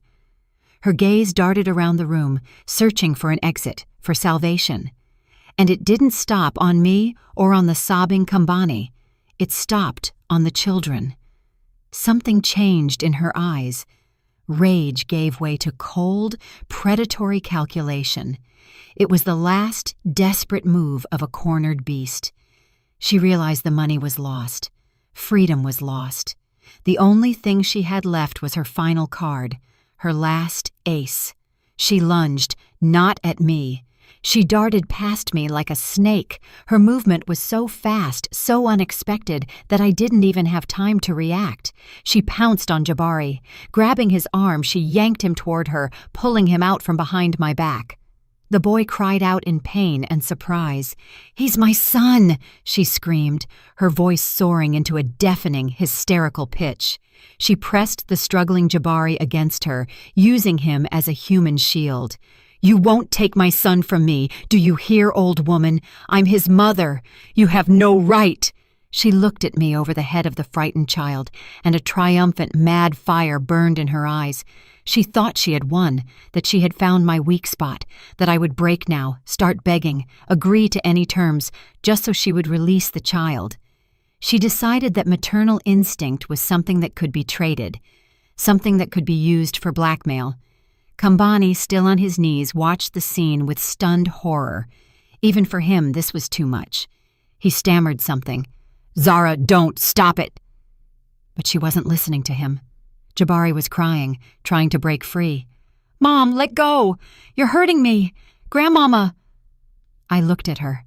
Her gaze darted around the room, searching for an exit, for salvation. And it didn't stop on me or on the sobbing Kambani. It stopped on the children. Something changed in her eyes. Rage gave way to cold, predatory calculation. It was the last desperate move of a cornered beast. She realized the money was lost. Freedom was lost. The only thing she had left was her final card, her last ace. She lunged, not at me. She darted past me like a snake. Her movement was so fast, so unexpected, that I didn't even have time to react. She pounced on Jabari. Grabbing his arm, she yanked him toward her, pulling him out from behind my back. The boy cried out in pain and surprise. "He's my son!" she screamed, her voice soaring into a deafening, hysterical pitch. She pressed the struggling Jabari against her, using him as a human shield. "You won't take my son from me. Do you hear, old woman? I'm his mother. You have no right." She looked at me over the head of the frightened child, and a triumphant, mad fire burned in her eyes. She thought she had won, that she had found my weak spot, that I would break now, start begging, agree to any terms, just so she would release the child. She decided that maternal instinct was something that could be traded, something that could be used for blackmail. Kambani, still on his knees, watched the scene with stunned horror. Even for him, this was too much. He stammered something. "Zara, don't! Stop it!" But she wasn't listening to him. Jabari was crying, trying to break free. "Mom, let go! You're hurting me! Grandmama!" I looked at her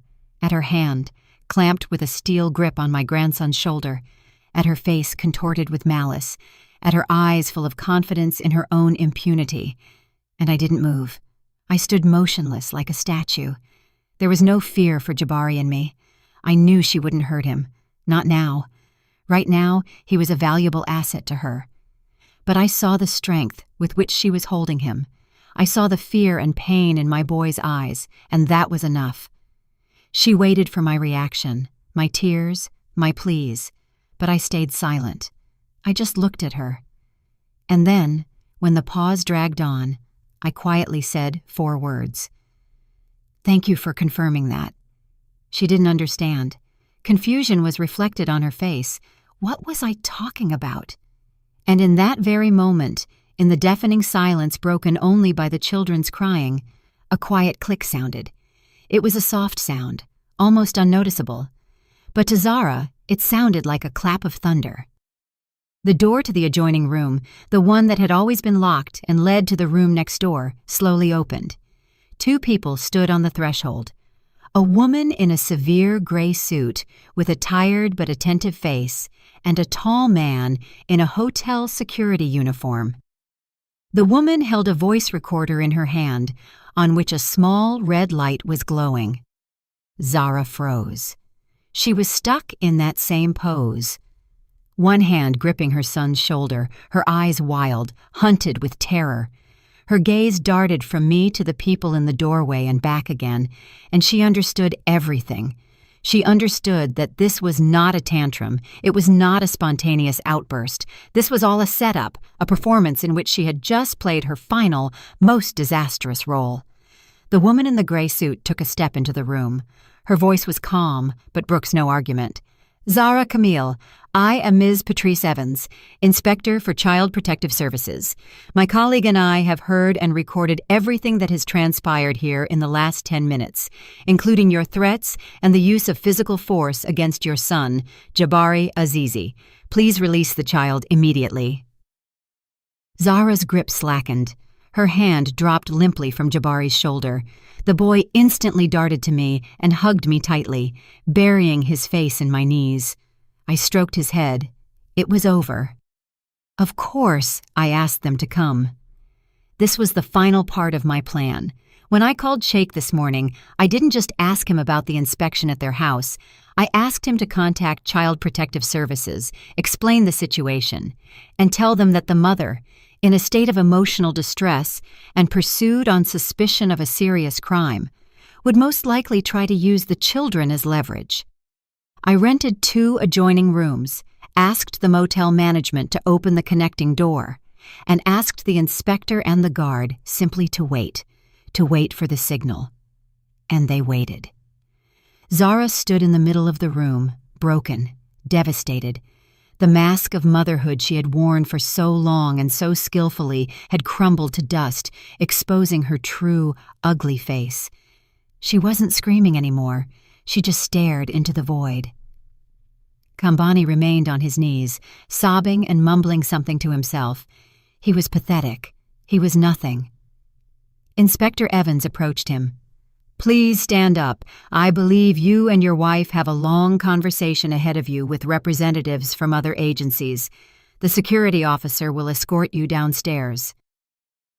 hand, clamped with a steel grip on my grandson's shoulder, at her face contorted with malice, at her eyes full of confidence in her own impunity. And I didn't move. I stood motionless like a statue. There was no fear for Jabari in me. I knew she wouldn't hurt him. Not now. Right now, he was a valuable asset to her. But I saw the strength with which she was holding him. I saw the fear and pain in my boy's eyes, and that was enough. She waited for my reaction, my tears, my pleas, but I stayed silent. I just looked at her. And then, when the pause dragged on, I quietly said 4 words. "Thank you for confirming that." She didn't understand. Confusion was reflected on her face. What was I talking about? And in that very moment, in the deafening silence broken only by the children's crying, a quiet click sounded. It was a soft sound, almost unnoticeable. But to Zara, it sounded like a clap of thunder. The door to the adjoining room, the one that had always been locked and led to the room next door, slowly opened. 2 people stood on the threshold. A woman in a severe gray suit with a tired but attentive face, and a tall man in a hotel security uniform. The woman held a voice recorder in her hand, on which a small red light was glowing. Zara froze. She was stuck in that same pose. One hand gripping her son's shoulder, her eyes wild, hunted with terror. Her gaze darted from me to the people in the doorway and back again, and she understood everything. She understood that this was not a tantrum, it was not a spontaneous outburst. This was all a setup, a performance in which she had just played her final, most disastrous role. The woman in the gray suit took a step into the room. Her voice was calm, but brooks no argument. Zara Camille, I am Ms. Patrice Evans, Inspector for Child Protective Services. My colleague and I have heard and recorded everything that has transpired here in the last 10 minutes, including your threats and the use of physical force against your son, Jabari Azizi. Please release the child immediately. Zara's grip slackened. Her hand dropped limply from Jabari's shoulder. The boy instantly darted to me and hugged me tightly, burying his face in my knees. I stroked his head. It was over. Of course, I asked them to come. This was the final part of my plan. When I called Sheikh this morning, I didn't just ask him about the inspection at their house. I asked him to contact Child Protective Services, explain the situation, and tell them that the mother, in a state of emotional distress and pursued on suspicion of a serious crime, would most likely try to use the children as leverage. I rented 2 adjoining rooms, asked the motel management to open the connecting door, and asked the inspector and the guard simply to wait for the signal. And they waited. Zara stood in the middle of the room, broken, devastated. The mask of motherhood she had worn for so long and so skillfully had crumbled to dust, exposing her true, ugly face. She wasn't screaming anymore. She just stared into the void. Kambani remained on his knees, sobbing and mumbling something to himself. He was pathetic. He was nothing. Inspector Evans approached him. Please stand up. I believe you and your wife have a long conversation ahead of you with representatives from other agencies. The security officer will escort you downstairs.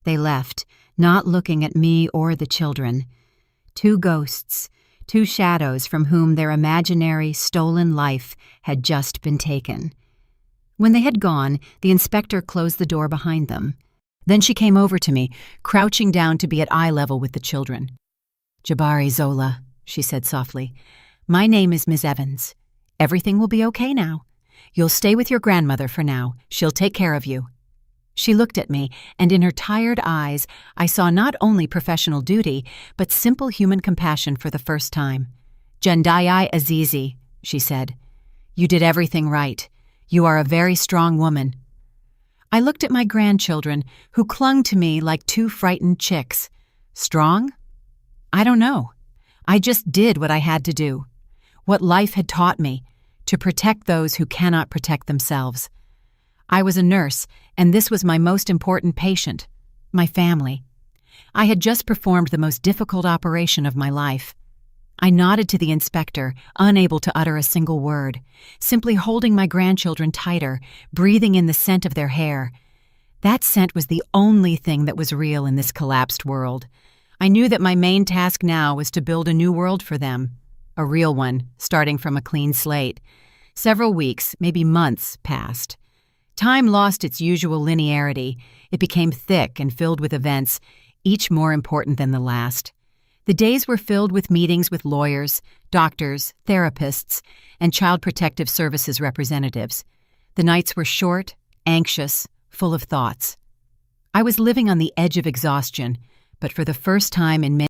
They left, not looking at me or the children. 2 ghosts, 2 shadows from whom their imaginary, stolen life had just been taken. When they had gone, the inspector closed the door behind them. Then she came over to me, crouching down to be at eye level with the children. Jabari Zola, she said softly, my name is Ms. Evans. Everything will be okay now. You'll stay with your grandmother for now. She'll take care of you. She looked at me, and in her tired eyes, I saw not only professional duty, but simple human compassion for the first time. Jandai Azizi, she said, you did everything right. You are a very strong woman. I looked at my grandchildren, who clung to me like 2 frightened chicks. Strong? I don't know. I just did what I had to do. What life had taught me, to protect those who cannot protect themselves. I was a nurse, and this was my most important patient, my family. I had just performed the most difficult operation of my life. I nodded to the inspector, unable to utter a single word, simply holding my grandchildren tighter, breathing in the scent of their hair. That scent was the only thing that was real in this collapsed world. I knew that my main task now was to build a new world for them, a real one, starting from a clean slate. Several weeks, maybe months, passed. Time lost its usual linearity. It became thick and filled with events, each more important than the last. The days were filled with meetings with lawyers, doctors, therapists, and Child Protective Services representatives. The nights were short, anxious, full of thoughts. I was living on the edge of exhaustion, but for the first time in many